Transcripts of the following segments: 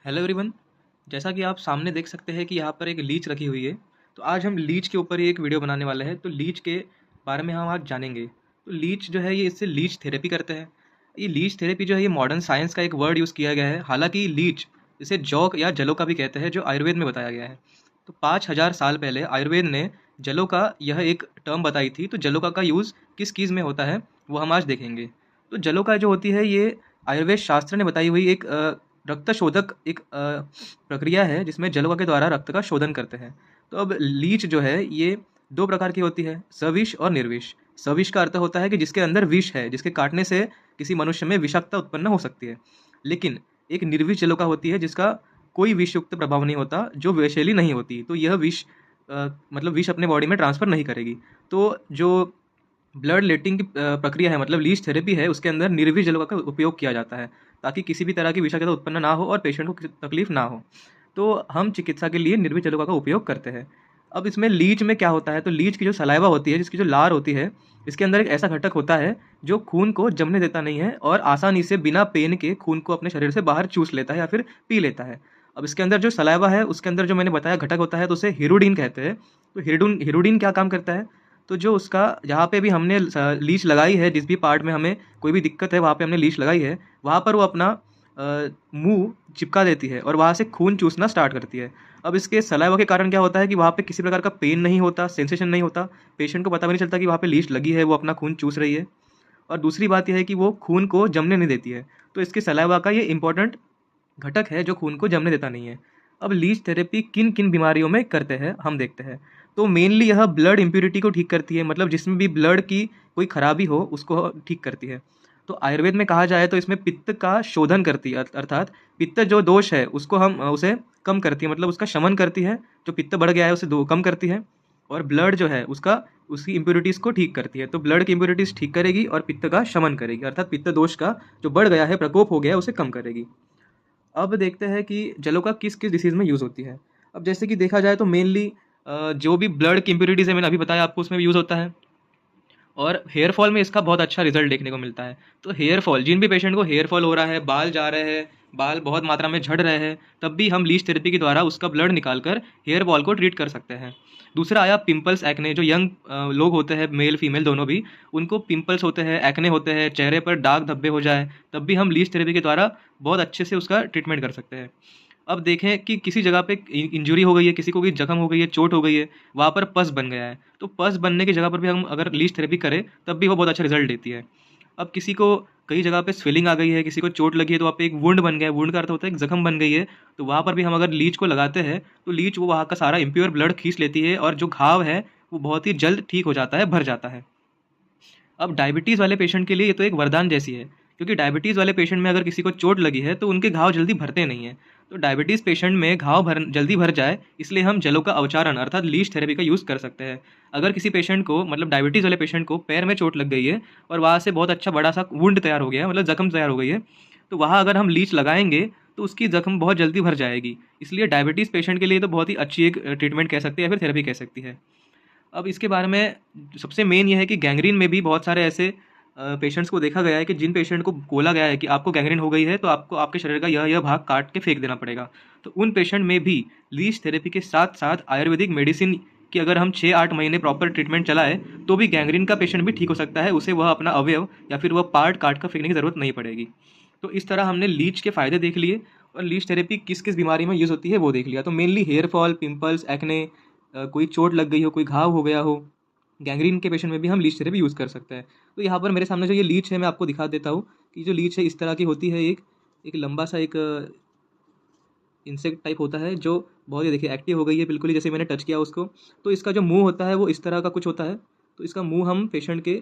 Hello everyone. जैसा कि आप सामने देख सकते हैं कि यहाँ पर एक लीच रखी हुई है। तो आज हम लीच के ऊपर ही एक वीडियो बनाने वाले हैं। तो लीच के बारे में हम आज जानेंगे। तो लीच जो है ये इससे लीच थेरेपी करते हैं। ये लीच थेरेपी जो है ये मॉडर्न साइंस का एक वर्ड यूज़ किया गया है। हालांकि लीच इसे जौ या जलों का भी कहते हैं, जो आयुर्वेद में बताया गया है। तो 5,000 साल पहले आयुर्वेद ने जलों का यह एक टर्म बताई थी। तो जलों का यूज़ किस चीज़ में होता है वो हम आज देखेंगे। तो जलों का जो होती है ये आयुर्वेद शास्त्र ने बताई हुई एक रक्त शोधक एक प्रक्रिया है, जिसमें जलों के द्वारा रक्त का शोधन करते हैं। तो अब लीच जो है ये दो प्रकार की होती है, सविष और निर्विष। सविष का अर्थ होता है कि जिसके अंदर विष है, जिसके काटने से किसी मनुष्य में विषाक्तता उत्पन्न हो सकती है। लेकिन एक निर्विष जलों का होती है जिसका कोई विषयुक्त प्रभाव नहीं होता, जो विषैली नहीं होती। तो यह मतलब विष अपने बॉडी में ट्रांसफर नहीं करेगी। तो जो ब्लड लेटिंग की प्रक्रिया है, मतलब लीच थेरेपी है, उसके अंदर निर्विष जलों का उपयोग किया जाता है, ताकि किसी भी तरह की विषाक्तता उत्पन्न ना हो और पेशेंट को किसी तकलीफ ना हो। तो हम चिकित्सा के लिए निर्विष जलों का उपयोग करते हैं। अब इसमें लीच में क्या होता है, तो लीच की जो सलाइवा होती है, जिसकी जो लार होती है, इसके अंदर एक ऐसा घटक होता है जो खून को जमने देता नहीं है और आसानी से बिना पेन के खून को अपने शरीर से बाहर चूस लेता है या फिर पी लेता है। अब इसके अंदर जो सलाइवा है उसके अंदर जो मैंने बताया घटक होता है, तो उसे हिरुडिन कहते हैं। तो हिरुडिन हिरुडिन क्या काम करता है, तो जो उसका जहाँ पे भी हमने लीच लगाई है, जिस भी पार्ट में हमें कोई भी दिक्कत है वहाँ पे हमने लीच लगाई है, वहाँ पर वो अपना मुंह चिपका देती है और वहाँ से खून चूसना स्टार्ट करती है। अब इसके सलाइवा के कारण क्या होता है कि वहाँ पे किसी प्रकार का पेन नहीं होता, सेंसेशन नहीं होता, पेशेंट को पता भी नहीं चलता कि वहाँ पे लीच लगी है, वो अपना खून चूस रही है। और दूसरी बात यह है कि वो खून को जमने नहीं देती है। तो इसके सलाइवा का ये इंपॉर्टेंट घटक है जो खून को जमने देता नहीं है। अब लीच थेरेपी किन किन बीमारियों में करते हैं हम देखते हैं। तो मेनली यह ब्लड इम्प्योरिटी को ठीक करती है, मतलब जिसमें भी ब्लड की कोई खराबी हो उसको ठीक करती है। तो आयुर्वेद में कहा जाए तो इसमें पित्त का शोधन करती है, अर्थात पित्त जो दोष है उसको हम उसे कम करती है, मतलब उसका शमन करती है। जो पित्त बढ़ गया है उसे दो कम करती है। और ब्लड जो है उसका उसकी इम्प्योरिटीज़ को ठीक करती है। तो ब्लड की इम्प्योरिटीज़ ठीक करेगी और पित्त का शमन करेगी, अर्थात पित्त दोष का जो बढ़ गया है, प्रकोप हो गया है, उसे कम करेगी। अब देखते हैं कि जलों का किस किस डिसीज़ में यूज़ होती है। अब जैसे कि देखा जाए तो मेनली जो भी ब्लड की इम्प्योरिटीज़ है, मैंने अभी बताया आपको, उसमें भी यूज़ होता है। और हेयर फॉल में इसका बहुत अच्छा रिजल्ट देखने को मिलता है। तो हेयर फॉल, जिन भी पेशेंट को हेयर फॉल हो रहा है, बाल जा रहे हैं, बाल बहुत मात्रा में झड़ रहे हैं, तब भी हम लीच थेरेपी के द्वारा उसका ब्लड निकाल कर हेयर फॉल को ट्रीट कर सकते हैं। दूसरा आया पिंपल्स एक्ने। जो यंग लोग होते हैं, मेल फीमेल दोनों भी, उनको पिंपल्स होते हैं, एक्ने होते हैं, चेहरे पर दाग धब्बे हो जाए, तब भी हम लीच थेरेपी के द्वारा बहुत अच्छे से उसका ट्रीटमेंट कर सकते हैं। अब देखें कि किसी जगह पे इंजरी हो गई है, किसी को भी जख्म हो गई है, चोट हो गई है, वहाँ पर पस बन गया है, तो पस बनने की जगह पर भी हम अगर लीच थेरेपी करें तब भी वो बहुत अच्छा रिजल्ट देती है। अब किसी को कई जगह पे स्वेलिंग आ गई है, किसी को चोट लगी है, तो वहाँ पे एक वुंड बन गया है, वुंड का अर्थ होता है एक जख्म बन गई है, तो वहाँ पर भी हम अगर लीच को लगाते हैं तो लीच वो वहाँ का सारा इम्प्योर ब्लड खींच लेती है और जो घाव है वो बहुत ही जल्द ठीक हो जाता है, भर जाता है। अब डायबिटीज़ वाले पेशेंट के लिए ये तो एक वरदान जैसी है, क्योंकि डायबिटीज़ वाले पेशेंट में अगर किसी को चोट लगी है तो उनके घाव जल्दी भरते नहीं हैं। तो डायबिटीज़ पेशेंट में घाव भर जल्दी भर जाए, इसलिए हम जलों का अवचारण अर्थात लीच थेरेपी का यूज़ कर सकते हैं। अगर किसी पेशेंट को, मतलब डायबिटीज़ वाले पेशेंट को पैर में चोट लग गई है और वहाँ से बहुत अच्छा बड़ा सा वुंड तैयार हो गया है, मतलब जख्म तैयार हो गई है, तो वहाँ अगर हम लीच लगाएंगे तो उसकी जख्म बहुत जल्दी भर जाएगी। इसलिए डायबिटीज़ पेशेंट के लिए तो बहुत ही अच्छी एक ट्रीटमेंट कह सकते हैं या फिर थेरेपी कह सकती है। अब इसके बारे में सबसे मेन ये है कि गैंग्रीन में भी बहुत सारे ऐसे पेशेंट्स को देखा गया है कि जिन पेशेंट को बोला गया है कि आपको गैंग्रीन हो गई है तो आपको आपके शरीर का यह भाग काट के फेंक देना पड़ेगा। तो उन पेशेंट में भी लीच थेरेपी के साथ साथ आयुर्वेदिक मेडिसिन की अगर हम 6-8 महीने प्रॉपर ट्रीटमेंट चलाए तो भी गैंग्रीन का पेशेंट भी ठीक हो सकता है, उसे वह अपना अवयव या फिर वह पार्ट काट कर फेंकने की ज़रूरत नहीं पड़ेगी। तो इस तरह हमने लीच के फ़ायदे देख लिए और लीच थेरेपी किस किस बीमारी में यूज़ होती है वो देख लिया। तो mainly hair fall, pimples, acne, कोई चोट लग गई हो, कोई घाव हो गया हो, गैंग्रीन के पेशेंट में भी हम लीच थेरेपी यूज़ कर सकते हैं। तो यहाँ पर मेरे सामने जो ये लीच है मैं आपको दिखा देता हूँ कि जो लीच है इस तरह की होती है। एक एक लंबा सा एक इंसेक्ट टाइप होता है जो बहुत ही, देखिए, एक्टिव हो गई है बिल्कुल ही, जैसे मैंने टच किया उसको। तो इसका जो मुंह होता है वो इस तरह का कुछ होता है। तो इसका मुंह हम पेशेंट के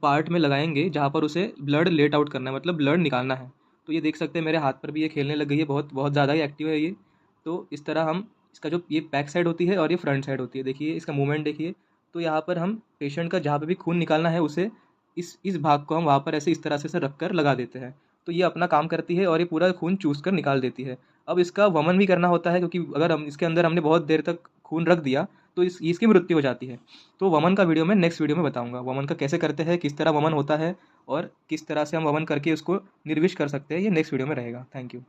पार्ट में लगाएंगे जहाँ पर उसे ब्लड लेट आउट करना है, मतलब ब्लड निकालना है। तो ये देख सकते हैं मेरे हाथ पर भी ये खेलने लग गई है, बहुत बहुत ज़्यादा ही एक्टिव है ये। तो इस तरह हम इसका जो ये बैक साइड होती है और ये फ्रंट साइड होती है, देखिए इसका मूवमेंट देखिए। तो यहाँ पर हम पेशेंट का जहाँ पे भी खून निकालना है उसे इस भाग को हम वहाँ पर ऐसे इस तरह से रख कर लगा देते हैं। तो ये अपना काम करती है और ये पूरा खून चूस कर निकाल देती है। अब इसका वमन भी करना होता है, क्योंकि अगर हम इसके अंदर हमने बहुत देर तक खून रख दिया तो इसकी मृत्यु हो जाती है। तो वमन का वीडियो मैं नेक्स्ट वीडियो में बताऊंगा, वमन का कैसे करते हैं, किस तरह वमन होता है और किस तरह से हम वमन करके उसको निर्विष कर सकते हैं, ये नेक्स्ट वीडियो में रहेगा। Thank you.